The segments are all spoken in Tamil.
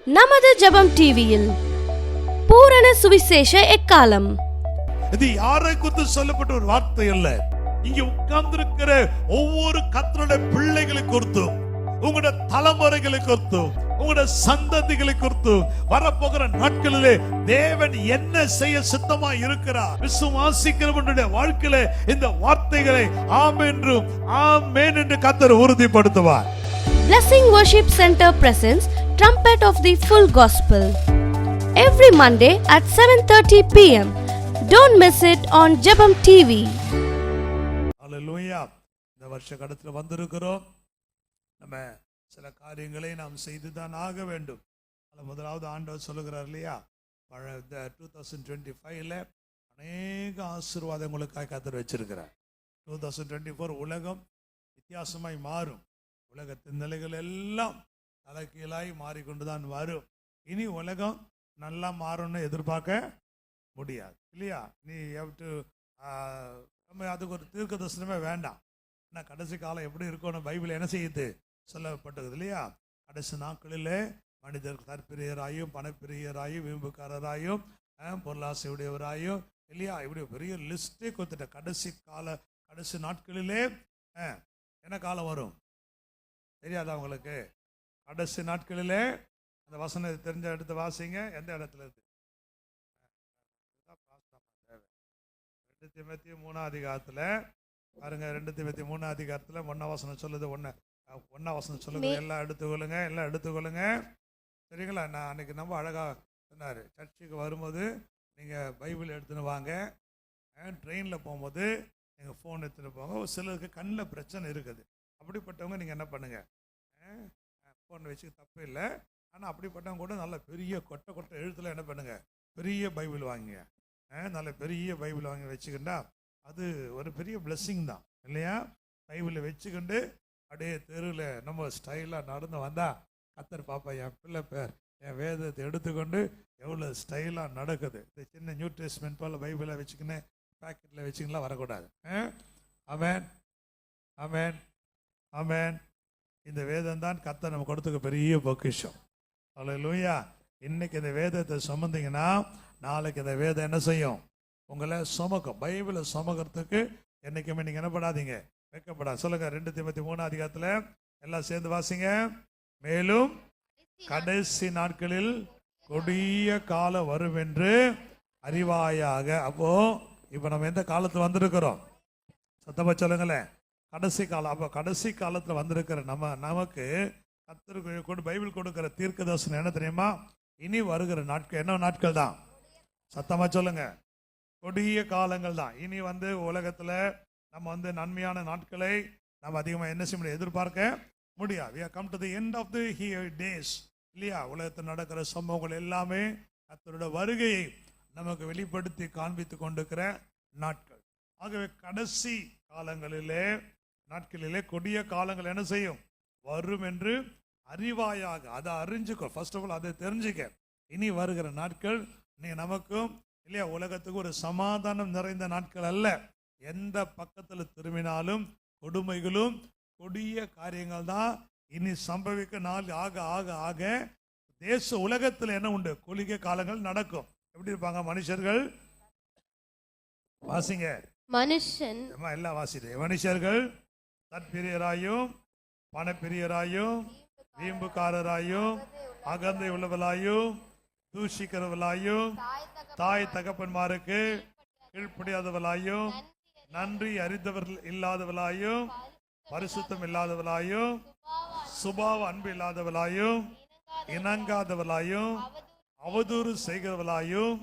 நமது ஜெபம் டிவியில் பூரண சுவிசேஷ எக்காலம். இது யாரை குறித்து சொல்லப்பட்ட ஒரு வார்த்தை அல்ல. இங்க உட்கார்ந்திருக்கிற ஒவ்வொரு கர்த்தருடைய பிள்ளைகளை குறித்தும், உங்களுடைய தலைமுறைகளை குறித்தும், உங்களுடைய சந்ததிகளை குறித்தும், வரப்போகிற நாட்களிலே தேவன் என்ன செய்ய சித்தமா இருக்கிறார். விசுவாசிக்கிறவனுடைய வாழ்க்கையில இந்த வார்த்தைகளை ஆமென் என்று கர்த்தர் உறுதிப்படுத்துவார். Blessing Worship Center presents Trumpet of the Full Gospel every Monday at 7:30 p.m. Don't miss it on Jebam TV. ஹல்லேலூயா. இந்த வருஷ கடத்துல வந்திருக்கிறோம். நம்ம சில காரியங்களை நாம் செய்துதான் ஆக வேண்டும். முதலாவது ஆண்டவர் சொல்லுகிறார் இல்லையா, 2025ல அநேக ஆசீர்வாதங்களுக்காக கர்த்தர் வச்சிருக்கிறார். 2024 உலகம் வித்தியாசமாய் மாறும். உலகத்தின் நிலைகள் எல்லாம் தலைகீழாய் மாறிக்கொண்டுதான் வரும். இனி உலகம் நல்லா மாறும்னு எதிர்பார்க்க முடியாது இல்லையா. நீ நம்ம அதுக்கு ஒரு தீர்க்க தரிசனமே வேண்டாம். ஏன்னா கடைசி காலம் எப்படி இருக்கும்னு பைபிள் என்ன செய்யுது சொல்லப்பட்டது இல்லையா. கடைசி நாட்களிலே மனிதர் தற்பிரியராயும் பணப்பிரியராயும் வீம்புக்காரராயும் பொருளாசை உடையவராயும் இல்லையா, இப்படி பெரிய லிஸ்டே கொடுத்துட்ட. கடைசி நாட்களிலே என்ன காலம் வரும் தெரியாதா உங்களுக்கு? கடைசி நாட்களிலே அந்த வசனத்தை தெரிஞ்ச இடத்த வாசிங்க. எந்த இடத்துல இருக்கு? 2 தீமோத்தேயு 3ஆம் அதிகாரத்துல பாருங்க. 2 தீமோத்தேயு 3ஆம் அதிகாரத்துல 1ஆம் வசனம் சொல்லுது. 1ஆம் வசனம் சொல்லுது. எல்லாம் எடுத்துக்கொள்ளுங்க சரிங்களா. நான் அன்னைக்கு ரொம்ப அழகா சொன்னாரு. சர்ச்சுக்கு வரும்போது நீங்க பைபிள் எடுத்துன்னு வாங்க. ட்ரெயினில் போகும்போது நீங்கள் ஃபோன் எடுத்துகிட்டு போங்க. ஒரு சிலருக்கு கண்ணில் பிரச்சனை இருக்குது. அப்படிப்பட்டவங்க நீங்கள் என்ன பண்ணுங்கள், ஃபோன் வச்சு தப்பு இல்லை. ஆனால் அப்படிப்பட்டவங்க கூட நல்ல பெரிய கொட்டை எழுத்தில் என்ன பண்ணுங்கள், பெரிய பைபிள் வாங்குங்க. நல்ல பெரிய பைபிள் வாங்கி வச்சுக்கிட்டா அது ஒரு பெரிய பிளெஸ்ஸிங் தான் இல்லையா. பைபிளை வச்சுக்கிண்டு அப்படியே தெருவில் நம்ம ஸ்டைலாக நடந்து வந்தால் கர்த்தர் பாப்பா என் பிள்ளை பேர் என் வேதத்தை எடுத்துக்கொண்டு எவ்வளோ ஸ்டைலாக நடக்குது. இந்த சின்ன நியூ டெஸ்ட்மென்ட் போல் பைபிளை வச்சுக்கின்னு பேக்கெட்டில் வச்சுக்கலாம் வரக்கூடாது. ஆமென் ஆமென் ஆமென். இந்த வேதம் தான் கர்த்தர் நம்ம கொடுத்துக்க பெரிய பொக்கிஷம். ஹல்லேலூயா. இன்னைக்கு இந்த வேதத்தை சுமந்தீங்கன்னா நாளைக்கு இந்த வேதம் என்ன செய்யும், உங்களை சுமக்கும். பைபிளை சுமக்கிறதுக்கு என்னைக்குமே நீங்கள் என்ன பண்ணாதீங்க, வைக்கப்படாது. சொல்லுங்க. 2 தீமோத்தேயு 3ஆம் அதிகாரத்தில் எல்லாம் சேர்ந்து வாசிங்க. மேலும் கடைசி நாட்களில் கொடிய காலம் வரும் என்று அறிவாயாக. அப்போ இப்போ நம்ம எந்த காலத்தில் வந்திருக்கிறோம்? சத்தமா சொல்லுங்களேன். கடைசி காலம். அப்போ கடைசி காலத்தில் வந்திருக்கிற நமக்கு கர்த்தர் கொண்டு பைபிள் கொடுக்கிற தீர்க்க தரிசனம் என்ன தெரியுமா? இனி வருகிற நாட்கள் என்ன நாட்கள் தான்? சத்தமா சொல்லுங்க. கொடிய காலங்கள் தான். இனி உலகத்தில் நம்ம நன்மையான நாட்களை நம்ம அதிகமாக என்ன செய்ய முடியாது, எதிர்பார்க்க முடியாது. We have come to the end of the days இல்லையா. உலகத்தில் நடக்கிற சம்பவங்கள் எல்லாமே கர்த்தருடைய வருகையை நமக்கு வெளிப்படுத்தி காண்பித்து கொண்டிருக்கிற நாட்கள். ஆகவே கடைசி நாட்களிலே கொடிய காலங்கள் என்ன செய்யும், வரும் என்று அறிவாயாக. அதை அறிஞ்சுக்கோ. ஃபர்ஸ்ட் ஆஃப் ஆல் அதை தெரிஞ்சுக்க. இனி வருகிற நாட்கள் நீ நமக்கும் இல்லையா உலகத்துக்கு ஒரு சமாதானம் நிறைந்த நாட்கள் அல்ல. எந்த பக்கத்தில் திரும்பினாலும் கொடுமைகளும் கொடிய காரியங்கள் தான் இனி சம்பவிக்க. நாள் ஆக ஆக ஆக தேச உலகத்தில் என்ன உண்டு, கொடிய காலங்கள் நடக்கும். எப்படி இருப்பாங்க மனுஷர்கள்? வாசிங்க. மனுஷன் எல்லாம் வாசிடு. மனுஷர்கள் தற்பிரியராயும் பணப்பிரியராயும் வீம்புக்காரராயும் அகந்தை உள்ளவர்களாயும் தூஷிக்கிறவர்களாயும் தாய் தகப்பன்மாருக்கு கீழ்ப்படியாதவர்களாயும் நன்றி அறிந்தவர்கள் இல்லாதவர்களாயும் பரிசுத்தம் இல்லாதவர்களாயும் சுபாவ அன்பு இல்லாதவர்களாயும் இணங்காதவர்களாயும் அவதூறு செய்கிறவர்களாயும்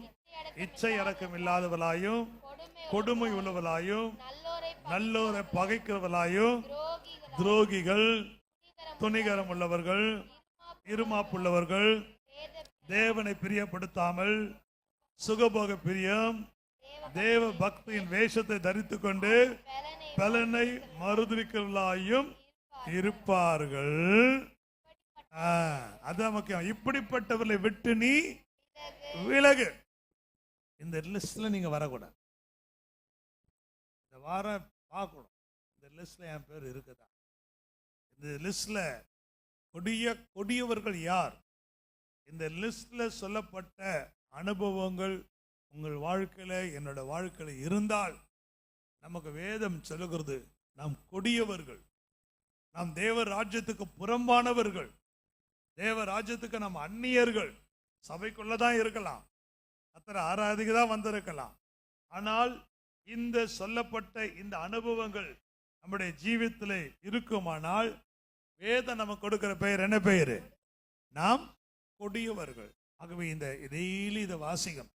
இச்சை அடக்கம் இல்லாதவர்களாயும் கொடுமை உள்ளவர்களாயும் நல்லோரை பகைக்கிறவர்களாயும் துரோகிகள் துணிகரம் உள்ளவர்கள் இருமாப்புள்ளவர்கள் தேவனை பிரியப்படுத்தாமல் சுகபோக பிரியம் தேவ பக்தியின் வேஷத்தை தரித்து கொண்டு பலனை மறுதலிக்கிறவர்களாயும் இருப்பார்கள். அதான் முக்கியம். இப்படிப்பட்டவர்களை விட்டு நீ விலகு. இந்த லிஸ்ட்ல நீங்க வரக்கூடாது. இந்த வாரம் பார்க்கணும், இந்த லிஸ்ட்ல என் பேர் இருக்குதா. இந்த லிஸ்ட்ல கொடியவர்கள் யார்? இந்த லிஸ்ட்ல சொல்லப்பட்ட அனுபவங்கள் உங்கள் வாழ்க்கையில என்னோட வாழ்க்கையில இருந்தால் நமக்கு வேதம் சொல்லுகிறது நாம் கொடியவர்கள், நாம் தேவ ராஜ்யத்துக்கு புறம்பானவர்கள், தேவ ராஜ்யத்துக்கு நாம் அந்நியர்கள். சபைக்குள்ளதான் இருக்கலாம், கர்த்தரை ஆராதிக்க தான் வந்திருக்கலாம். ஆனால் இந்த சொல்லப்பட்ட இந்த அனுபவங்கள் நம்முடைய ஜீவியத்தில் இருக்குமானால் வேதம் நமக்கு கொடுக்கிற பெயர் என்ன பெயர்? நாம் கொடியவர்கள். ஆகவே இந்த டெய்லி இதை வாசிக்கணும்.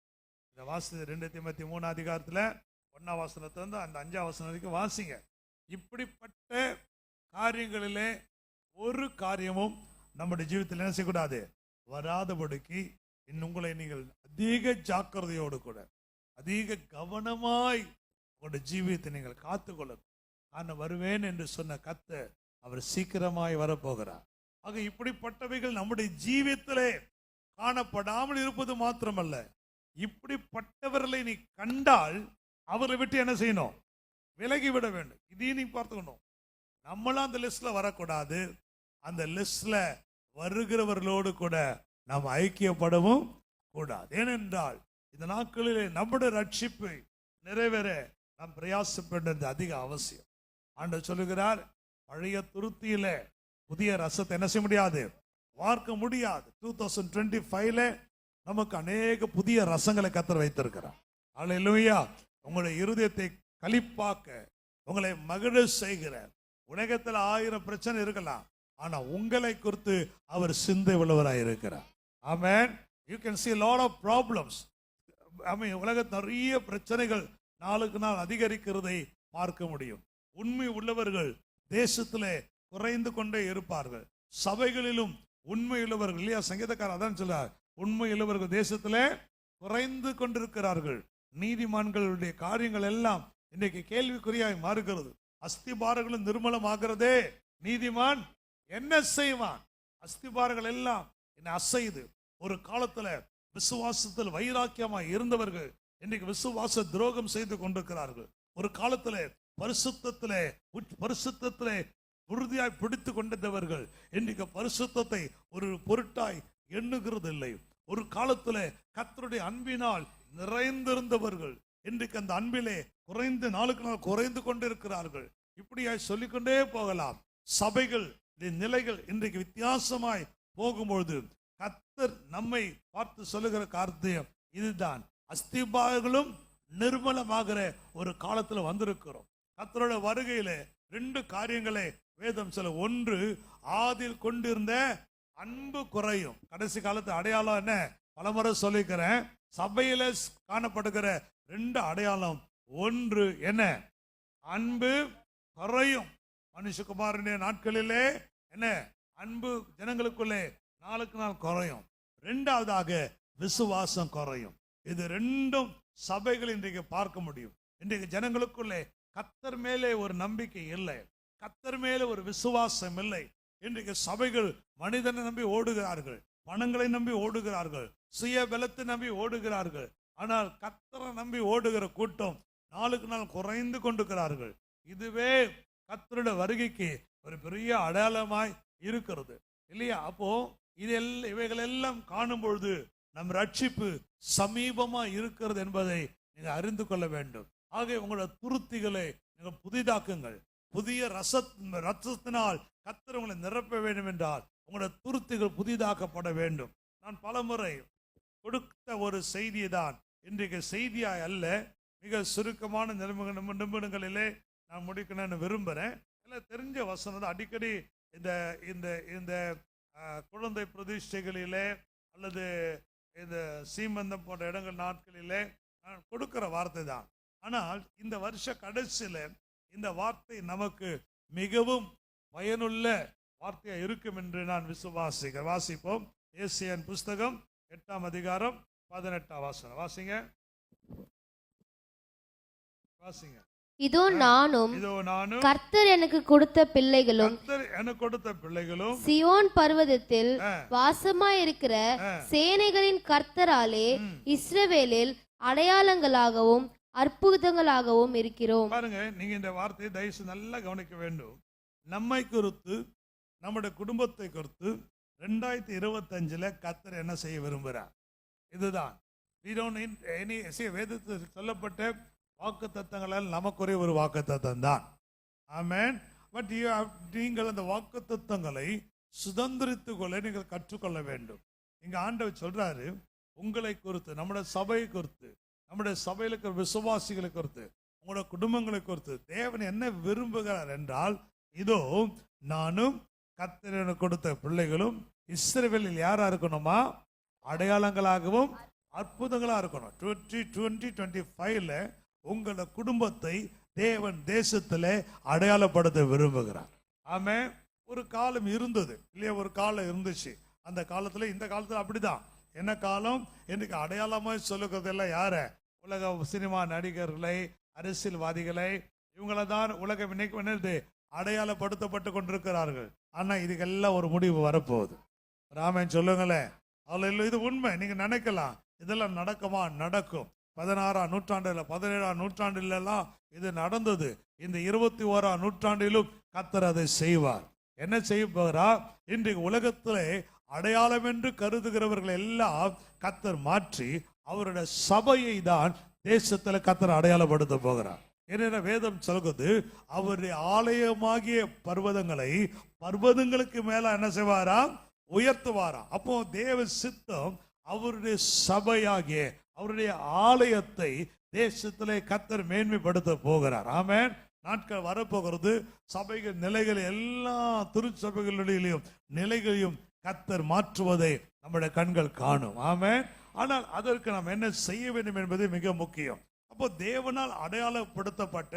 இதை வாசி 2 தீமோத்தேயு 3 அதிகாரத்தில் 1ஆம் வசனத்திலிருந்து அந்த 5ஆம் வசனம் வரைக்கும் வாசிங்க. இப்படிப்பட்ட காரியங்களிலே ஒரு காரியமும் நம்முடைய ஜீவிதத்தில் என்ன செய்யக்கூடாது, வராதபடிக்கு உங்களை நீங்கள் அதிக ஜாக்கிரதையோடு கூட அதிக கவனமாய் உங்களுடைய ஜீவியத்தை நீங்கள் காத்துக்கொள்ளணும். நான் வருவேன் என்று சொன்ன கர்த்தர் அவர் சீக்கிரமாய் வரப்போகிறார். ஆக இப்படிப்பட்டவைகள் நம்முடைய ஜீவியத்திலே காணப்படாமல் இருப்பது மாத்திரமல்ல, இப்படிப்பட்டவர்களை நீ கண்டால் அவர்களை விட்டு என்ன செய்யணும், விலகி விட வேண்டும். இதையும் நீ பார்த்துக்கணும். நம்மளும் அந்த லிஸ்ட்ல வரக்கூடாது, அந்த லிஸ்ட்ல வருகிறவர்களோடு கூட நாம் ஐக்கியப்படவும் கூடாது. ஏனென்றால் இந்த நாட்களிலே நம்முடைய ரட்சிப்பை நிறைவேற நாம் பிரயாசப்படுறது அதிக அவசியம். ஆண்டவர் சொல்லுகிறார், பழைய துருத்தியில புதிய ரசத்தை என்ன செய்ய முடியாது, வார்க்க முடியாது. 2025ல நமக்கு அநேக புதிய ரசங்களை கர்த்தர் வைத்திருக்கிறார். அல்லேலூயா. உங்களுடைய இருதயத்தை களிப்பாக்க, உங்களை மகிழ செய்கிற, உலகத்தில் 1000 பிரச்சனை இருக்கலாம், ஆனா உங்களை குறித்து அவர் சிந்தை உள்ளவராய் இருக்கிறார். ஆமென். You can see a lot of problems. உலகத்தில் நிறைய பிரச்சனைகள் நாளுக்கு நாள் அதிகரிக்கிறதை பார்க்க முடியும். உண்மை உள்ளவர்கள் தேசத்திலே குறைந்து கொண்டே இருப்பார்கள், சபைகளிலும் உண்மை உள்ளவர்கள் இல்லையா? சங்கீதக்காரர் அதான் சொல்றார், உண்மை உள்ளவர்கள் தேசத்திலே குறைந்து கொண்டிருக்கிறார்கள். நீதிமான்களுடைய காரியங்கள் எல்லாம் இன்னைக்கு கேள்விக்குறியாய் மாறுகிறது. அஸ்திபாரங்களும் நிர்மலமாகிறதே, நீதிமான் என்ன செய்வான்? அஸ்திபாரங்கள் எல்லாம் என்ன அசைது. ஒரு காலத்துல விசுவாசத்தில் வைராக்கியமாய் இருந்தவர்கள் இன்னைக்கு விசுவாச துரோகம் செய்து கொண்டிருக்கிறார்கள். ஒரு காலத்துல பரிசுத்தத்திலே உறுதியாய் பிடித்து கொண்டவர்கள் இன்றைக்கு பரிசுத்தத்தை ஒரு பொருட்டாய் எண்ணுகிறது இல்லை. ஒரு காலத்துல கர்த்தருடைய அன்பினால் நிறைந்திருந்தவர்கள் இன்றைக்கு அந்த அன்பிலே குறைந்து நாளுக்கு நாள் குறைந்து கொண்டிருக்கிறார்கள். இப்படியாய் சொல்லிக்கொண்டே போகலாம். சபைகள் நிலைகள் இன்றைக்கு வித்தியாசமாய் போகும்பொழுது கர்த்தர் நம்மை பார்த்து சொல்லுகிற காரியம் இதுதான். அஸ்திபாரங்களும் நிர்மலமாகிற ஒரு காலத்துல வந்திருக்கிறோம். கர்த்தரோட வருகையில 2 காரியங்களை வேதம் சொல்ல. ஒன்று, ஆதியில் கொண்டிருந்த அன்பு குறையும். கடைசி காலத்து அடையாளம் என்ன? பலமுறை சொல்லிக்கிறேன். சபையில காணப்படுகிற 2 அடையாளம். ஒன்று என்ன? அன்பு குறையும். மனுஷகுமாரனுடைய நாட்களிலே என்ன? அன்பு ஜனங்களுக்குள்ளே நாளுக்கு நாள் குறையும். 2வதாக விசுவாசம் குறையும். இது 2ம் சபைகள் இன்றைக்கு பார்க்க முடியும். இன்றைக்கு ஜனங்களுக்குள்ளே கர்த்தர் மேலே ஒரு நம்பிக்கை இல்லை, கர்த்தர் மேலே ஒரு விசுவாசம் இல்லை. இன்றைக்கு சபைகள் மனிதனை நம்பி ஓடுகிறார்கள், பணங்களை நம்பி ஓடுகிறார்கள், சுய பலத்தை நம்பி ஓடுகிறார்கள். ஆனால் கர்த்தரை நம்பி ஓடுகிற கூட்டம் நாளுக்கு நாள் குறைந்து கொண்டிருக்கிறார்கள். இதுவே கர்த்தருடைய வருகைக்கு ஒரு பெரிய அடையாளமாய் இருக்கிறது இல்லையா? அப்போ இவைகள் எல்லாம் காணும் பொழுது நம் ரட்சிப்பு சமீபமா இருக்கிறது என்பதை நீங்க அறிந்து கொள்ள வேண்டும். ஆக உங்களோட துருத்திகளை நீங்கள் புதிதாக்குங்கள். புதிய ரசத்தினால் கர்த்தர் உங்களை நிரப்ப வேண்டும் என்றால் உங்களோட துருத்திகள் புதிதாக்கப்பட வேண்டும். நான் பலமுறை கொடுத்த ஒரு செய்தியை தான் இன்றைக்கு செய்தியாய் அல்ல, மிக சுருக்கமான நிமிடங்களிலே நான் முடிக்கணும்னு விரும்புகிறேன். எல்லாம் தெரிஞ்ச வசனம் அடிக்கடி இந்த இந்த இந்த குழந்தை பிரதிஷ்டைகளிலே அல்லது இந்த சீமந்தம் போன்ற இடங்கள் நாட்களிலே நான் கொடுக்கிற வார்த்தை தான். ஆனால் இந்த வருஷ கடைசியில் இந்த வார்த்தை நமக்கு மிகவும் பயனுள்ள வார்த்தையாக இருக்கும் என்று நான் விசுவாசிக்கிறேன். வாசிப்போம். ஏசாயாவின் புஸ்தகம் 8ஆம் அதிகாரம் 18ஆம் வசனம். வாசிங்க. இதோ நானும் கர்த்தர் எனக்கு கொடுத்த பிள்ளைகளும் சியோன் பர்வதத்தில் வாசமாயிருக்கிற சேனைகளின் கர்த்தராலே இஸ்ரவேலில் அடையாளங்களாகவும் அற்புதங்களாகவும் இருக்கிறோம். பாருங்க, நீங்க இந்த வார்த்தையை தயவுசெய்து நல்லா கவனிக்க வேண்டும். நம்மை குறித்து, நம்முடைய குடும்பத்தை குறித்து, 2025 கர்த்தர் என்ன செய்ய விரும்புகிறார்? இதுதான். we don't need any வேதத்தில் சொல்லப்பட்ட வாக்குத்தத்தங்களால் நமக்குரிய ஒரு வாக்குத்தத்தம் தான். ஆமென். பட் நீங்கள் அந்த வாக்குத்தத்தங்களை சுதந்திரித்துக் கொள்ள நீங்கள் கற்றுக்கொள்ள வேண்டும். இங்க ஆண்டவர் சொல்றாரு, உங்களை குறித்து, நம்முடைய சபையை குறித்து, நம்முடைய சபையில் இருக்கிற விசுவாசிகளை குறித்து, உங்களோட குடும்பங்களை குறித்து தேவன் என்ன விரும்புகிறார் என்றால், இதோ நானும் கர்த்தர் கொடுத்த பிள்ளைகளும் இஸ்ரவேலில் யாரா இருக்கணுமா? அடையாளங்களாகவும் அற்புதங்களா இருக்கணும். 2025 உங்களோட குடும்பத்தை தேவன் தேசத்திலே அடையாளப்படுத்த விரும்புகிறார். ஆமே. ஒரு காலம் இருந்தது இல்லையா? ஒரு காலம் இருந்துச்சு. அந்த காலத்துல, இந்த காலத்துல அப்படிதான். என்ன காலம்? இன்னைக்கு அடையாளமாய் சொல்லுகிறதெல்லாம் யார? உலக சினிமா நடிகர்களை, அரசியல்வாதிகளை, இவங்கள தான் உலகம் இன்னைக்கு என்னது அடையாளப்படுத்தப்பட்டு கொண்டிருக்கிறார்கள். ஆனா இதுக்கெல்லாம் ஒரு முடிவு வரப்போகுது. ராமன் சொல்லுங்களேன். அவ்வளோ இது உண்மை. நீங்க நினைக்கலாம் இதெல்லாம் நடக்குமா? நடக்கும். 16ஆம் நூற்றாண்டுல, 17ஆம் நூற்றாண்டிலெல்லாம் இது நடந்தது. இந்த 21ஆம் நூற்றாண்டிலும் கர்த்தர் அதை செய்வார். என்ன செய்ய போகிறா? இன்றைக்கு உலகத்திலே அடையாளம் என்று கருதுகிறவர்கள் எல்லாம் கர்த்தர் மாற்றி அவருடைய சபையை தான் தேசத்தில் கர்த்தர் அடையாளப்படுத்த போகிறார். என்ன வேதம் சொல்கிறது? அவருடைய ஆலயமாகிய பர்வதங்களை பர்வதங்களுக்கு மேல என்ன செய்வாராம்? உயர்த்துவாராம். அப்போ தேவ சித்தம் அவருடைய சபையாகிய அவருடைய ஆலயத்தை தேசத்திலே கர்த்தர் மேன்மைப்படுத்த போகிறார். ஆமென். நாட்கள் வரப்போகிறது. சபைகள் நிலைகள் எல்லா திருச்சபைகளிலும் நிலைகளையும் கர்த்தர் மாற்றுவதை நம்முடைய கண்கள் காணும். ஆமென். ஆனால் அதற்கு நாம் என்ன செய்ய வேண்டும் என்பது மிக முக்கியம். அப்போ தேவனால் அடையாளப்படுத்தப்பட்ட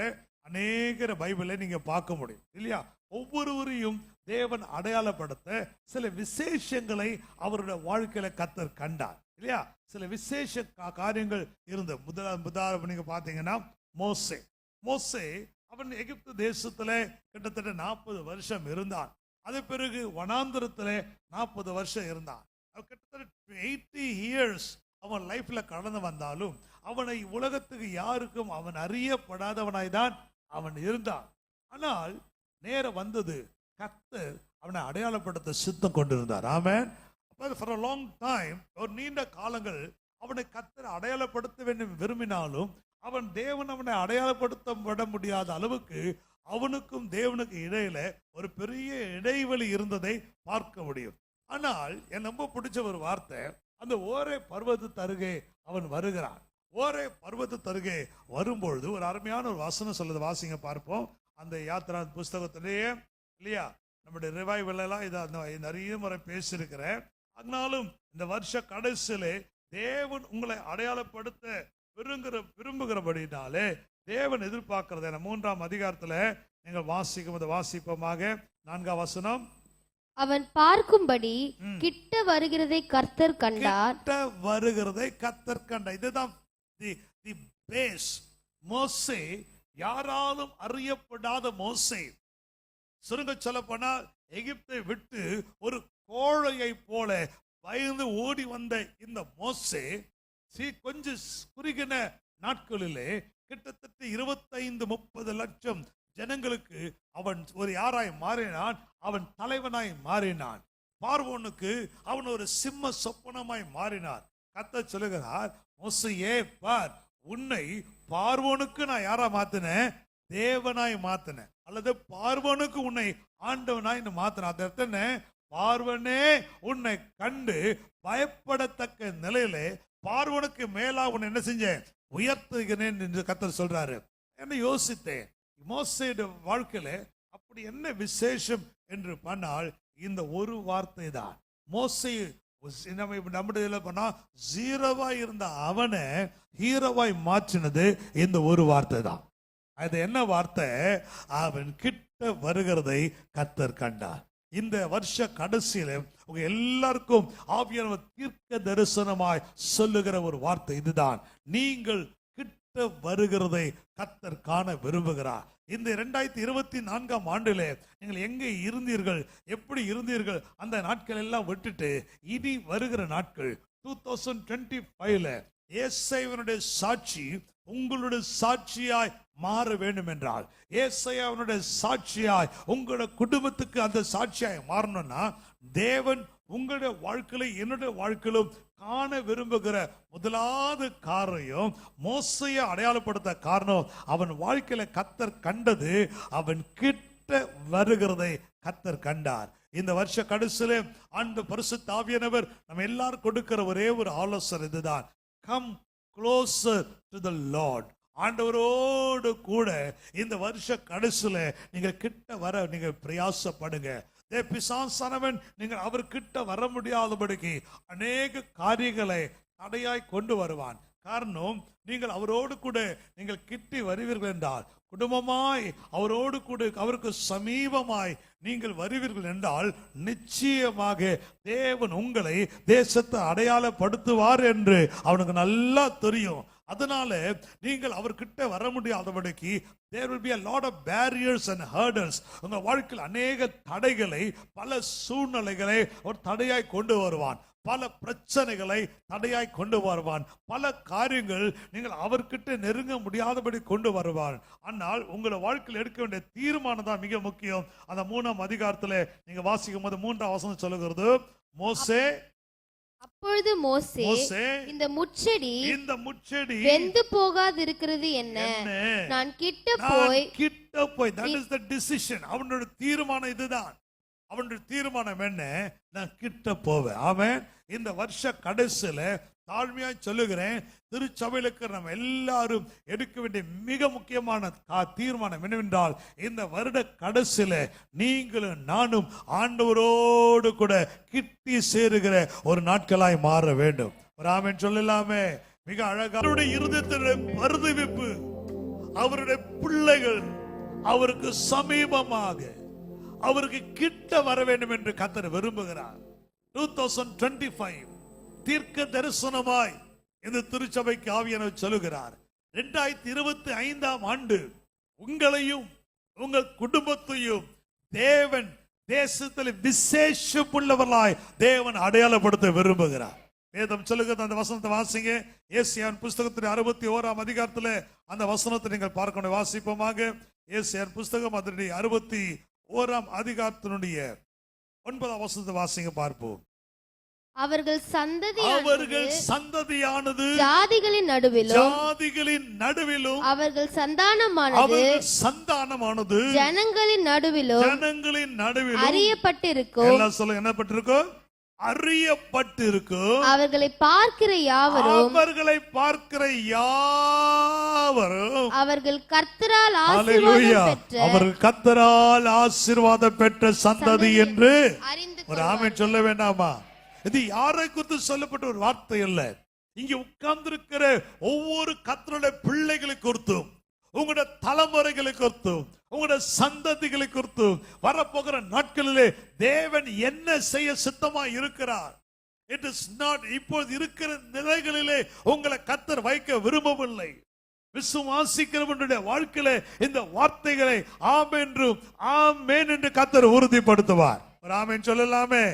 அநேக பைபிளை நீங்க பார்க்க முடியும் இல்லையா? ஒவ்வொருவரையும் தேவன் அடையாளப்படுத்த சில விசேஷங்களை அவருடைய வாழ்க்கையில கர்த்தர் கண்டார் இல்லையா? சில விசேஷ காரியங்கள் இருந்த. முதலாவது நீங்க பாத்தீங்கன்னா மோசே அவன் எகிப்து தேசத்துல கிட்டத்தட்ட 40 வருஷம் இருந்தான். அது பிறகு வனாந்திரத்திலே 40 வருஷம் இருந்தான். கிட்டத்தட்ட 80 years அவன் லைஃப்ல கடந்து வந்தாலும் அவனை உலகத்துக்கு யாருக்கும் அவன் அறியப்படாதவனாய் தான் அவன் இருந்தான். ஆனால் நேரம் வந்தது, கர்த்தர் அவனை அடையாளப்படுத்த சித்தம் கொண்டிருந்தார். ஆமென். for a long time, ஒரு நீண்ட காலங்கள் அவனை கர்த்தர் அடையாளப்படுத்த வேண்டும் விரும்பினாலும் தேவன் அவனை அடையாளப்படுத்த முடியாத அளவுக்கு அவனுக்கும் தேவனுக்கு இடையில ஒரு பெரிய இடைவெளி இருந்ததை பார்க்க முடியும். ஆனால் என் ரொம்ப பிடிச்ச ஒரு வார்த்தை, அந்த ஓரே பர்வதத்து அருகே அவன் வருகிறான். ஓரே பர்வதத்து அருகே வரும்பொழுது ஒரு அருமையான ஒரு வசனம் சொல்லுது. வாசிங்க பார்ப்போம். அந்த யாத்திரா புஸ்தகத்திலேயே இல்லையா? நம்முடைய ரிவைவல் எல்லாம் இதை நிறைய முறை பேசியிருக்கிறேன். ஆனாலும் இந்த வருஷ கடைசியிலே தேவன் உங்களை அடையாளப்படுத்த விரும்புகிறபடினாலே தேவன் எதிர்பார்க்கிறது 3ஆம் அதிகாரத்துல நீங்கள் வாசிப்போமாக 4ஆம் வசனம். அவன் பார்க்கும்படி கிட்ட வருகிறதை கர்த்தர் கண்டார். கிட்ட வருகிறதை கர்த்தர் கண்டார். இதுதான் தி பேஸ். மோசே யாராலும் அறியப்படாத மோசே. சுருங்க சொல்ல போனா எகிப்தை விட்டு ஒரு கோழையை போல பயந்து ஓடி வந்த இந்த மோசே கொஞ்சம் குறுகின நாட்களிலே கிட்டத்தட்ட 25-30 லட்சம் ஜனங்களுக்கு அவன் ஒரு யாராய் மாறினான். அவன் தலைவனாய் மாறினான். பார்வோனுக்கு அவன் ஒரு சிம்ம சொப்பனமாய் மாறினார். கர்த்தர் சொல்லுகிறார், மோசேயே பார், உன்னை பார்வோனுக்கு நான் யாரா மாத்தினேன்? தேவனாய் மாத்தினேன். அல்லது பார்வோனுக்கு உன்னை ஆண்டவனாய் மாத்தின. அதற்கு பார்வனே உன்னை கண்டு பயப்படத்தக்க நிலையிலே பார்வனுக்கு மேலா உன்னை என்ன செஞ்சேன்? உயர்த்துகிறேன் என்று கர்த்தர் சொல்றாரு. என்ன யோசித்தேன், மோசேயோட வாழ்க்கையில அப்படி என்ன விசேஷம் என்று பண்ணால் இந்த ஒரு வார்த்தை தான். மோசே நம்முடைய பண்ணா ஜீரோவாய் இருந்த அவனை ஹீரோவாய் மாற்றினது இந்த ஒரு வார்த்தை தான். அது என்ன வார்த்தை? அவன் கிட்ட வருகிறதை கர்த்தர் கண்டார். இந்த வருஷ கடைசியில உங்க எல்லாருக்கும் ஆவியானவர் தீர்க்க தரிசனமாய் சொல்லுகிற ஒரு வார்த்தை இதுதான். நீங்கள் கிட்ட வருகிறதை கர்த்தர் காண விரும்புகிறார். இந்த 2024ஆம் ஆண்டிலே நீங்கள் எங்கே இருந்தீர்கள், எப்படி இருந்தீர்கள், அந்த நாட்கள் எல்லாம் விட்டுட்டு இனி வருகிற நாட்கள் 2025ல ஏசாயாவினுடைய சாட்சி உங்களுடைய சாட்சியாய் மாற வேண்டும் என்றால், ஏசாயாவினுடைய சாட்சியாய் உங்களோட குடும்பத்துக்கு அந்த சாட்சியாய் மாறணும்னா தேவன் உங்களுடைய வாழ்க்கையில என்னுடைய வாழ்க்கையிலும் காண விரும்புகிற முதலாவது காரியம், மோசையை அடையாளப்படுத்த காரணம், அவன் வாழ்க்கையில கர்த்தர் கண்டது, அவன் கிட்ட வருகிறதை கர்த்தர் கண்டார். இந்த வருஷ கடைசியில ஆண்டு பரிசுத்த ஆவியானவர் நம்ம எல்லாரும் கொடுக்கிற ஒரே ஒரு ஆலோசனை இதுதான், come closer to the Lord. ஆண்டவரோடு கூட இந்த வருஷ கடைசியில நீங்க கிட்ட வர நீங்க பிரயாசப்படுங்க. பிசாசானவன் நீங்கள் அவர்கிட்ட வர முடியாதபடிக்கு அநேக காரியங்களை தடையாய் கொண்டு வருவான். காரணம், நீங்கள் அவரோடு கூட நீங்கள் கிட்டி வருவீர்கள் என்றால், குடும்பமாய் அவரோடு கூட அவருக்கு சமீபமாய் நீங்கள் வருவீர்கள் என்றால், நிச்சயமாக தேவன் உங்களை தேசத்தை அடையாளப்படுத்துவார் என்று அவனுக்கு நல்லா தெரியும். அதனால நீங்கள் அவர்கிட்ட வர முடியாதபடிக்கு there will be a lot of barriers and hurdles. உங்க வாழ்க்கையில் அநேக தடைகளை, பல சூழ்நிலைகளை ஒரு தடையாய் கொண்டு வருவான், பல பிரச்சனைகளை தடையாய் கொண்டு வருவான், பல காரியங்கள் நீங்கள் அவர்கிட்ட நெருங்க முடியாதபடி கொண்டு வருவான். ஆனால் உங்களை வாழ்க்கையில் எடுக்க வேண்டிய தீர்மானம் தான் மிக முக்கியம். அந்த 3ஆம் அதிகாரத்துல நீங்க வாசிக்கும் போது 3ஆம் வசனம் சொல்லுகிறது, மோசே அப்பொழுது மோசே இந்த முட்செடி வெந்து போகாதிருக்கிறது என்ன, நான் கிட்ட போய் that is the decision. அவனோட தீர்மானம் இதுதான். அவனுடைய தீர்மானம் என்ன, நான் கிட்ட போவேன். ஆமென். இந்த வருஷ கடைசியில தாழ்மையா சொல்லுகிறேன், திருச்சபையிலுக்கு நம்ம எல்லாரும் எடுக்க வேண்டிய மிக முக்கியமான தீர்மானம் என்னவென்றால், இந்த வருட கடைசியில நீங்களும் நானும் ஆண்டவரோடு கூட கிட்டி சேருகிற ஒரு நாட்களாய் மாற வேண்டும். ஆமென் சொல்லலாமே. மிக அழகான அவருடைய இருதயத்தினுடைய பரிதவிப்பு, அவருடைய பிள்ளைகள் அவருக்கு சமீபமாக அவருக்கு கிட்ட வர வேண்டும் என்று கர்த்தர் விரும்புகிறார். 2025 தீர்க்க தரிசனமாய் இந்த திருச்சபைக்கு ஆவியானவர் சொல்லுகிறார், 2025ஆம் ஆண்டு உங்களையும் உங்கள் குடும்பத்தையும் தேவன் தேசத்தில் விசேஷமுள்ளவர்களாய் தேவன் அடையாளப்படுத்த விரும்புகிறார். வேதம் சொல்லுகிறது, அந்த வசனத்தை வாசிங்க. ஏசாயாவின் புஸ்தகத்தின் 61ஆம் அதிகாரத்தில் அந்த வசனத்தை நீங்கள் பார்க்கணும். வாசிப்போமாக. ஏசாயாவின் புஸ்தகம் அதனுடைய 61ஆம் அதிகாரத்தினுடைய 9ஆம் வசனத்தை வாசிங்க, பார்ப்போம். அவர்கள் சந்ததியானது ஜாதிகளின் நடுவிலும் அவர்கள் சந்தானமானது ஜனங்களின் நடுவிலும் அறியப்பட்டிருக்கும். எல்லாம் சொல்லுங்க, என்ன பட்டிருக்கும்? அறியப்பட்டிருக்கும். அவர்களை பார்க்கிற யாவரும் அவர்கள் கர்த்தரால் ஆசீர்வாதம் பெற்ற சந்ததி என்று ஒரு ஆமென் சொல்ல வேண்டாமா? இது யாரை குறித்து சொல்லப்பட்ட ஒரு வார்த்தை அல்ல. இங்க உட்கார்ந்திருக்கிற ஒவ்வொரு கர்த்தருடைய பிள்ளைகளை குறித்தும், உங்களுடைய தலைமுறைகளை குறித்தும், உங்களுடைய சந்ததிகளை குறித்தும் வரப்போகிற நாட்களிலே தேவன் என்ன செய்ய சித்தமா இருக்கிறார். இட் இஸ் நாட் இப்போது இருக்கிற நிலைகளிலே உங்களை கர்த்தர் வைக்க விரும்பவில்லை. விசுவாசிக்கிறவனுடைய வாழ்க்கையில இந்த வார்த்தைகளை ஆமென்றும் ஆமென் என்று கர்த்தர் உறுதிப்படுத்துவார். ஒரு ஆமென் சொல்லலாமே.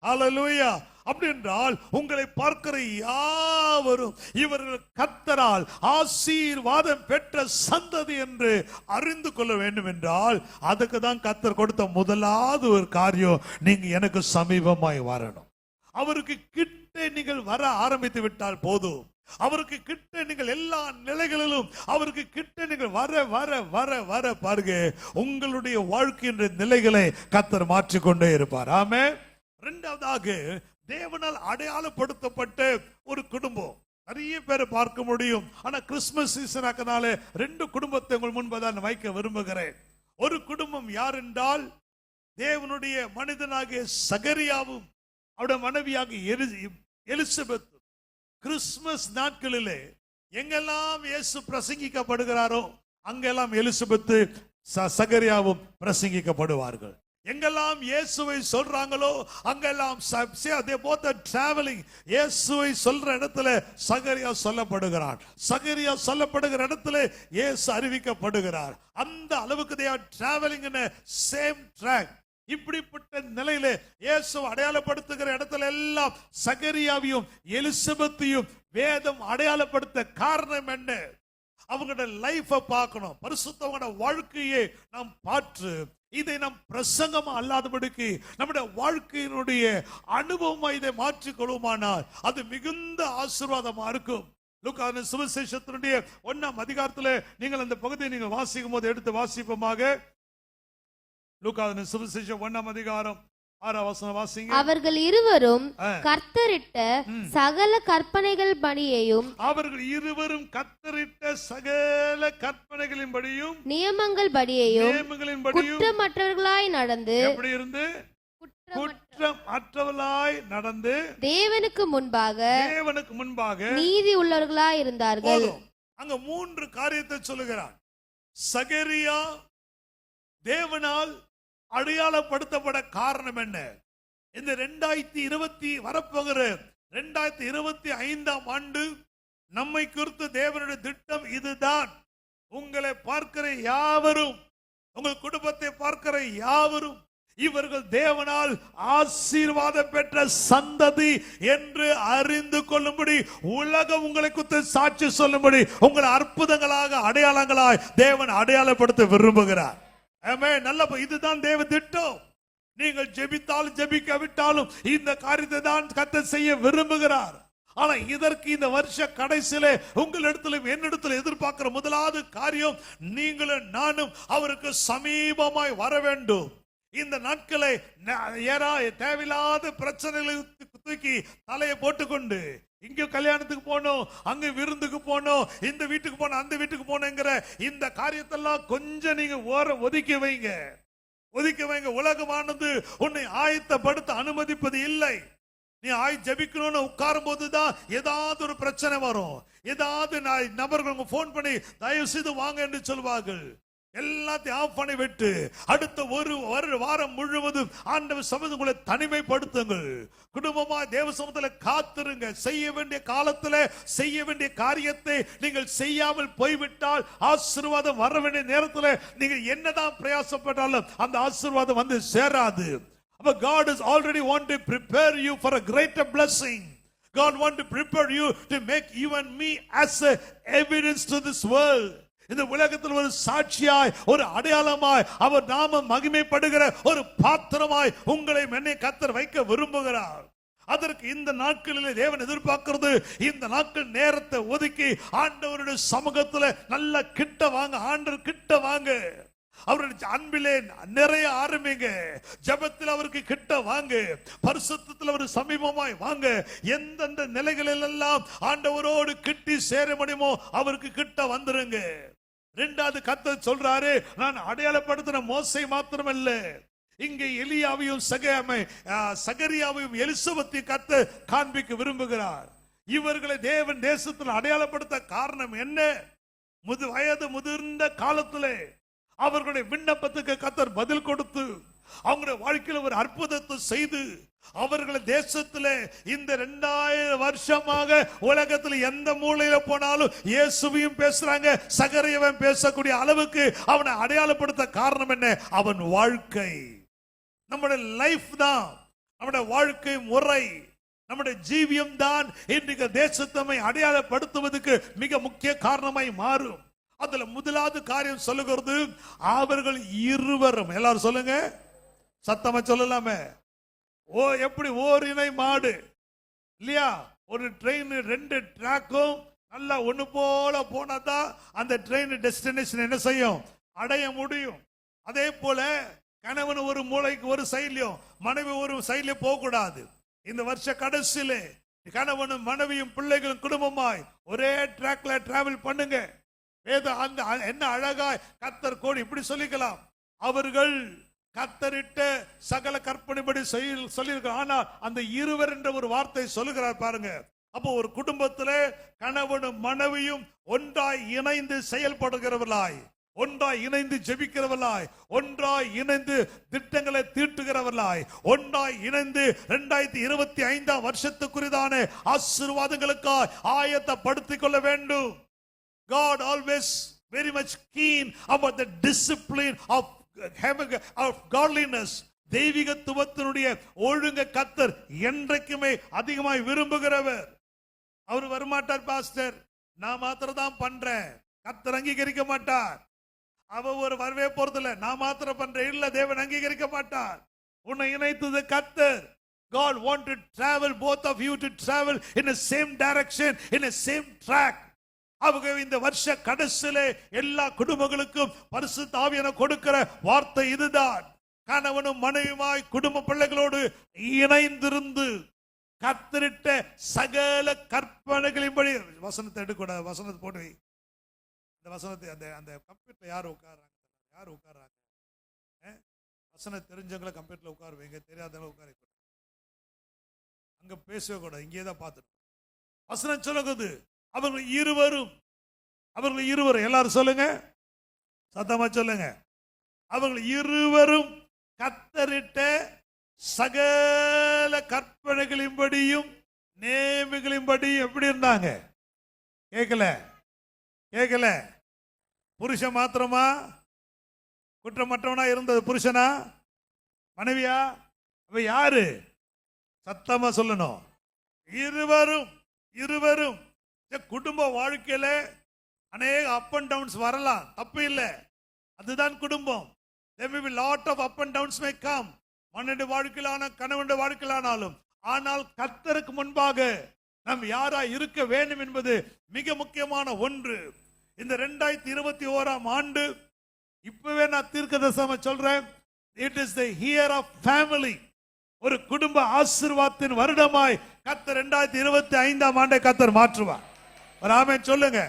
ஹல்லேலூயா. அப்படி என்றால் உங்களை பார்க்கிற யாவரும் இவர்கள் கர்த்தரால் ஆசீர்வாதம் பெற்ற சந்ததி என்று அறிந்து கொள்ள வேண்டும் என்றால், அதுக்கு தான் கர்த்தர் கொடுத்த முதலாவது ஒரு காரியம், நீங்க எனக்கு சமீபமாய் வரணும். அவருக்கு கிட்ட நீங்கள் வர ஆரம்பித்து விட்டால் போதும். அவருக்கு கிட்ட நீங்கள் எல்லா நிலைகளிலும் அவருக்கு கிட்ட நீங்கள் வர வர வர வர பாருங்க, உங்களுடைய வாழ்க்கையின் நிலைகளை கர்த்தர் மாற்றிக்கொண்டே இருப்பார். ஆமென். இரண்டாவதாக, தேவனால் அடையாளப்படுத்தப்பட்ட ஒரு குடும்பம். நிறைய பேரை பார்க்க முடியும். ஆனா கிறிஸ்துமஸ் சீசன் ஆக்கனால 2 குடும்பத்தை உங்கள் முன்பதான் வைக்க விரும்புகிறேன். ஒரு குடும்பம் யார் என்றால், தேவனுடைய மனிதனாகிய சகரியாவும் அவருடைய மனைவியாக எலிசபெத். கிறிஸ்துமஸ் நாட்களிலே எங்கெல்லாம் இயேசு பிரசங்கிக்கப்படுகிறாரோ அங்கெல்லாம் எலிசபெத்து சகரியாவும் பிரசங்கிக்கப்படுவார்கள். எங்கெல்லாம் இயேசுவை சொல்றாங்களோ அங்கெல்லாம் டிராவலிங் இயேசுவை சொல்ற இடத்துல சகரியா சொல்லப்படுகிறார். சகரியா சொல்லப்படுகிற இடத்துல இயேசு அறிவிக்கப்படுகிறார். அந்த அளவுக்கு they are traveling in a same track. இப்படிப்பட்ட நிலையில இயேசு அடையாளப்படுத்துகிற இடத்துல எல்லாம் சகரியாவையும் எலிசபெத்தையும் வேதம் அடையாளப்படுத்த காரணம் என்ன? அவங்களோட லைஃபை பார்க்கணும், பரிசுத்தவங்களோட வாழ்க்கையை நாம் பார்த்து இதை நம் பிரசங்கம் அல்லாதபடிக்கு நம்முடைய வாழ்க்கையினுடைய அனுபவமா இதை மாற்றிக்கொள்வோமானால் அது மிகுந்த ஆசீர்வாதமா இருக்கும். லூக்கா சுவிசேஷத்தினுடைய 1ஆம் அதிகாரத்தில் நீங்கள் அந்த பகுதியை நீங்கள் வாசிக்கும் போது எடுத்து வாசிப்போமாக. லூக்கா சுவிசேஷம் 1ஆம் அதிகாரம் 6ஆம் வசனம் வாசிங்க. அவர்கள் இருவரும் கர்த்தரிட்ட சகல கற்பனைகள் படியையும் நியமங்கள் படியையும் குற்றமற்றவர்களாய் நடந்து தேவனுக்கு முன்பாக நீதி உள்ளவர்களாய் இருந்தார்கள். அங்க 3 காரியத்தை சொல்லுகிறார். சகரியா தேவனால் அடையாளப்படுத்தப்பட காரணம் என்ன? இந்த 2020 வரப்போகிற 2025ஆம் ஆண்டு நம்மை குறித்து தேவனுடைய திட்டம் இதுதான். உங்களை பார்க்கிற யாவரும், உங்கள் குடும்பத்தை பார்க்கிற யாவரும் இவர்கள் தேவனால் ஆசீர்வாதம் பெற்ற சந்ததி என்று அறிந்து கொள்ளும்படி, உலகம் உங்களை குறித்து சாட்சி சொல்லும்படி உங்களை அற்புதங்களாக அடையாளங்களாய் தேவன் அடையாளப்படுத்த விரும்புகிறார். நல்ல, இதுதான் தேவ திட்டம். நீங்கள் ஜெபித்தாலும் ஜெபிக்காவிட்டாலும் இந்த காரியத்தை தான் கர்த்தர் செய்ய விரும்புகிறார். ஆனா இதற்கு இந்த வருஷ கடைசியிலே உங்களிடத்திலும் என்னிடத்தில் எதிர்பார்க்கிற முதலாவது காரியம், நீங்களும் நானும் அவருக்கு சமீபமாய் வர வேண்டும். இந்த நாட்களை தேவையில்லாத பிரச்சனைகளை தூக்கி தலையை போட்டுக்கொண்டு இங்க கல்யாணத்துக்கு போனோம், அங்க விருந்துக்கு போனோம், இந்த வீட்டுக்கு போனோம், அந்த வீட்டுக்கு போனோங்கிற இந்த காரியத்தெல்லாம் கொஞ்சம் நீங்க ஒதுக்கி வைங்க. உலகமானது உன்னை ஆயத்தப்படுத்த அனுமதிப்பது இல்லை. நீ ஜெபிக்கணும்னு உட்காரும் போதுதான் ஏதாவது ஒரு பிரச்சனை வரும். ஏதாவது நபர்கள் போன் பண்ணி தயவு செய்து வாங்க என்று சொல்வார்கள். எல்லாத்தையும் ஆஃப் பண்ணி விட்டு அடுத்த ஒரு வாரம் முழுவதும் ஆண்டவர் சமூகங்களை தனிமைப்படுத்துங்கள். குடும்பமா தேவ சமூகத்தில் காத்திருங்க. செய்ய வேண்டிய காலத்தில் செய்ய வேண்டிய காரியத்தை நீங்கள் செய்யாமல் போய்விட்டால் ஆசீர்வாதம் வர வேண்டிய நேரத்தில் நீங்கள் என்னதான் பிரயாசப்பட்டாலும் அந்த ஆசீர்வாதம் வந்து சேராது. God has already want to prepare you for a greater blessing. God want to prepare you to make you and me as a evidence to this world. இந்த உலகத்தில் ஒரு சாட்சியாய், ஒரு அடையாளமாய், அவர் நாம மகிமைப்படுகிற ஒரு பாத்திரமாய் உங்களை என்னை கர்த்தர் வைக்க விரும்புகிறார். அதற்கு இந்த நாட்களிலே தேவன் எதிர்பார்க்கிறது, இந்த நாட்கள் நேரத்தை ஒதுக்கி ஆண்டவருடைய சமூகத்தில் நல்ல கிட்ட வாங்க. ஆண்டவர் கிட்ட வாங்க. அவருடைய அன்பிலே நிறைய ஆரம்பிங்க. ஜெபத்தில் அவருக்கு கிட்ட வாங்க. பரிசுத்தத்தில் அவர் சமீபமாய் வாங்க. எந்தெந்த நிலைகளில் எல்லாம் ஆண்டவரோடு கிட்டி சேர முடியுமோ அவருக்கு கிட்ட வந்துருங்க. 2வது கர்த்தர் சொல்றாரு, நான் அடையாளப்படுத்தின மோசே மாத்திரமல்ல, இங்கே எலியாவையும் சகரியாவையும் எலிசபெத்தையும் கர்த்தர் காண்பிக்க விரும்புகிறார். இவர்களை தேவன் தேசத்தில் அடையாளப்படுத்த காரணம் என்ன? வயது முதிர்ந்த காலத்திலே அவர்களுடைய விண்ணப்பத்துக்கு கர்த்தர் பதில் கொடுத்து அவங்களுடைய வாழ்க்கையில் ஒரு அற்புதத்தை செய்து அவர்களை தேசத்திலே இந்த 2000 வருஷமாக உலகத்தில் எந்த மூலையில போனாலும் இயேசுவையும் பேசுறாங்க, சகரியாவையும் பேசக்கூடிய அளவுக்கு அவனை அடையாளப்படுத்த காரணம் என்ன? அவன் வாழ்க்கை. நம்முடைய லைஃப் தான், நம்முடைய வாழ்க்கை முறை, நம்முடைய ஜீவியம் தான் இன்றைக்கு தேசத்தமை அடையாளப்படுத்துவதற்கு மிக முக்கிய காரணமாய் மாறும். அதுல முதலாவது காரியம் சொல்லுகிறது, அவர்கள் இருவரும், எல்லாரும் சொல்லுங்க, சத்தமா சொல்லலாமே. எப்படி ஓரினை மாடு இல்லையா? ஒரு ட்ரெயின் 2 ட்ராக்கும் நல்லா ஒண்ணு போல போனாதான் அந்த ட்ரெயின் டெஸ்டினேஷன் என்ன செய்யும்? அடைய முடியும். அதே போல கணவன் ஒரு மூலைக்கு ஒரு சைட்லயும் மனைவி ஒரு சைட்லயும் போக கூடாது. இந்த வருஷ கடைசியிலே கணவனும் மனைவியும் பிள்ளைகளும் குடும்பமாய் ஒரே ட்ராக்ல டிராவல் பண்ணுங்க. என்ன அழகாய் கர்த்தர் கோடி இப்படி சொல்லிக்கலாம், அவர்கள் கர்த்தரிட்ட சகல கற்பனைப்படி சொல்லியிருக்க. ஆனால் அந்த இருவர் என்ற ஒரு வார்த்தை சொல்லுகிறார் பாருங்க. அப்போ ஒரு குடும்பத்திலே கணவனும் மனைவியும் ஒன்றாய் இணைந்து செயல்படுகிறவர்களாய், ஒன்றாய் இணைந்து ஜெபிக்கிறவர்களாய், ஒன்றாய் இணைந்து திட்டங்களை தீட்டுகிறவர்களாய், ஒன்றாய் இணைந்து 2025ஆம் வருஷத்துக்குரிதான ஆசீர்வாதங்களுக்காய் ஆயத்தப்படுத்திக் கொள்ள வேண்டும். God always very much keen about the discipline of godliness. தெய்வீகத்துவத்தினுடைய ஒழுங்க கர்த்தர் என்றைக்குமே அதிகமாய் விரும்புகிறவர். அவர் வரமாட்டார், பாஸ்டர் நான் மாத்திரம் தான் பண்றேன், கர்த்தர் அங்கீகரிக்க மாட்டார். அவ ஒரு வரவே போறதில்ல, நான் மாத்திரம் பண்றேன் இல்ல, தேவன் அங்கீகரிக்க மாட்டார். உன்னை இணைத்தது கர்த்தர். God want to travel, both of you to travel in the same direction, in the same track. அவங்க இந்த வருஷ கடைசியிலே எல்லா குடும்பங்களுக்கும் பரிசுத்த ஆவியானவர் கொடுக்கிற வார்த்தை இதுதான். கணவனும் மனைவியுமாய் குடும்ப பிள்ளைகளோடு இணைந்திருந்து கர்த்தரிட்ட சகல கற்பனைகளின்படி, வசனத்தை எடுக்கூடாது, வசனத்தை போட்டு வை. இந்த வசனத்தை அந்த கம்ப்யூட்டர்ல யார் உட்கார்றாங்க? வசனம் தெரிஞ்சவங்களை கம்ப்யூட்டர்ல உட்கார வைங்க, தெரியாதவங்களை உட்கார வைக்க. அங்க பேசவே கூடாது, இங்கே தான் பார்த்துட்டு. வசனம் சொல்லுது, அவர்கள் இருவரும் எல்லாரும் சொல்லுங்க, சத்தமா சொல்லுங்க. அவர்கள் இருவரும் கர்த்தரிட்ட சகல கற்பனைகளின்படியும் நேமிகளின்படியும் எப்படி இருந்தாங்க? கேட்கல. புருஷன் மாத்திரமா குற்றமற்றவனா இருந்தது? புருஷனா மனைவியா? அவ யாரு? சத்தமா சொல்லணும். இருவரும். குடும்ப வாழ்க்கையில அநேக அப் அண்ட் டவுன்ஸ் வரலாம், தப்பு இல்லை, அதுதான் குடும்பம். There may be lot of up and downs may come. மனுடைய வாழ்க்கையிலான கணவனுடைய வாழ்க்கையிலானாலும், ஆனால் கர்த்தருக்கு முன்பாக நாம் யாரா இருக்க வேண்டும் என்பது மிக முக்கியமான ஒன்று. இந்த 2021 ஆண்டு இப்பவே நான் தீர்க்கதரிசனமா சொல்றேன், it is the year of family. ஒரு குடும்ப ஆசீர்வாதத்தின் வருடமாய் கர்த்தர் 2025 ஆண்டை கர்த்தர் மாற்றுவார். ஒரு ஆமென் சொல்லுங்க.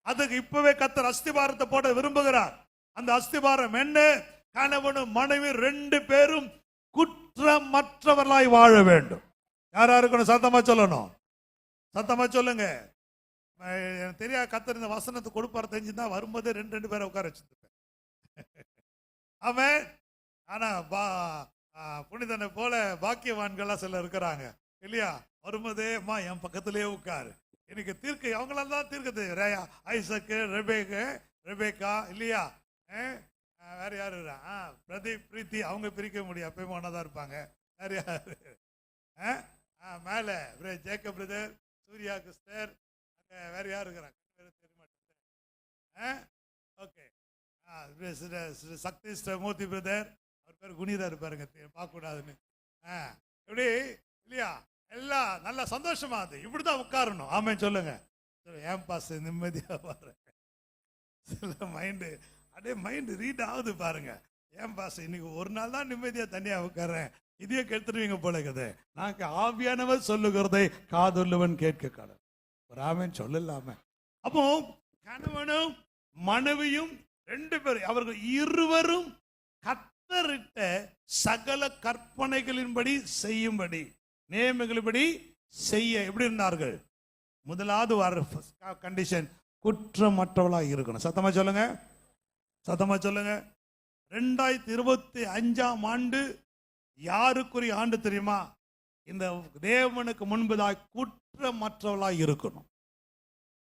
அதுக்கு இப்பவே கர்த்தர் அஸ்திபாரத்தை போட விரும்புகிறார். அந்த அஸ்திபாரம் என்ன? கணவனும் மனைவி 2 பேரும் குற்றமற்றவர்களாய் வாழ வேண்டும். யாரா இருக்கணும்? சத்தமா சொல்லணும், சத்தமா சொல்லுங்க. எனக்கு தெரியாது, கர்த்தர் இந்த வசனத்தை கொடுப்பார் தெரிஞ்சுன்னா வரும்போதே 2 பேரை உட்கார வச்சிருப்பேன். அவன் ஆனா புனிதனை போல பாக்கியவான்கள்லாம் சில இருக்கிறாங்க இல்லையா? வரும்போதே அம்மா என் பக்கத்திலே உட்காரு, எனக்கு தீர்க்க அவங்களால தான் தீர்க்கது. ஐசக்கு, ரெபேக்கா இல்லையா? வேற யாரு? பிரதீப், பிரீத்தி, அவங்க பிரிக்க முடியும், அப்பயும் ஒன்னாதான் இருப்பாங்க. வேற யாரு? மேல ஜேக்கப் பிரதர், சூர்யா கிறிஸ்டர், வேற யாரு இருக்கிறாங்க? தெரிய மாட்டேன். ஓகே, சக்தி மூர்த்தி பிரதர், அவர் பேர் குனிதா இருப்பாருங்க, பார்க்க கூடாதுன்னு. எப்படி இல்லையா? எல்லாம் நல்லா சந்தோஷமா அது இப்படிதான் உட்காரணும். ஆமென் சொல்லுங்க. ஏன் பாஸ் நிம்மதியா பாரு, சில மைண்டு அப்படியே மைண்டு ரீட் ஆகுது பாருங்க. ஏன் பாஸ் இன்னைக்கு ஒரு நாள் தான் நிம்மதியா தனியா உட்கார்றேன், இதையே கெடுத்துருவீங்க போல இருக்குது. நாங்க ஆவியானவர் சொல்லுகிறதை காதுள்ளவன் கேட்க கடல். ஒரு ஆமென் சொல்லலாம. அப்போ கணவனும் மனைவியும் 2 பேரும், அவர்கள் இருவரும் கர்த்தரிட்ட சகல கற்பனைகளின்படி செய்யும்படி, நேமங்களின்படி செய்ய எப்படி இருந்தார்கள்? முதலாவது கண்டிஷன், குற்றமற்றவளாக இருக்கணும். சத்தமா சொல்லுங்க, சத்தமா சொல்லுங்க. 2025 ஆண்டு யாருக்குரிய ஆண்டு தெரியுமா? இந்த தேவனுக்கு முன்பதாக குற்றமற்றவளாக இருக்கணும்.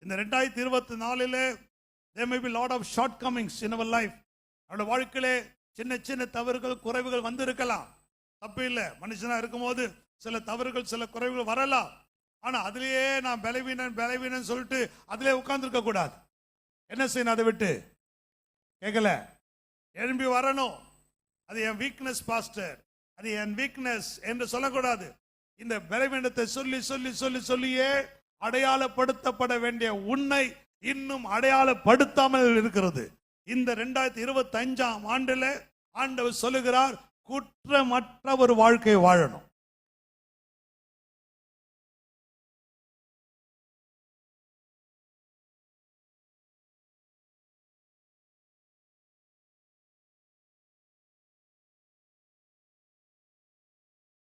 இந்த 2024 there may be lot of shortcomings in our life. நம்முடைய வாழ்க்கையிலே சின்ன சின்ன தவறுகள், குறைவுகள் வந்து இருக்கலாம், தப்பு இல்லை. மனுஷனா இருக்கும்போது சில தவறுகள், சில குறைவுகள் வரலாம். ஆனா அதுலயே நான் பலவீனன் சொல்லிட்டு அதுலயே உட்கார்ந்து இருக்க கூடாது. என்ன செய்யணும்? அதை விட்டு கேட்கல, எழும்பி வரணும். அது என் வீக்னஸ் பாஸ்டர், அது என் வீக்னஸ் என்று சொல்லக்கூடாது. இந்த பலவீனத்தை சொல்லி சொல்லி சொல்லி சொல்லியே அடையாளப்படுத்தப்பட வேண்டிய உன்னை இன்னும் அடையாளப்படுத்தாமல் இருக்கிறது. இந்த 2025 ஆண்டில் ஆண்டவர் சொல்லுகிறார், குற்றமற்ற ஒரு வாழ்க்கை வாழணும்.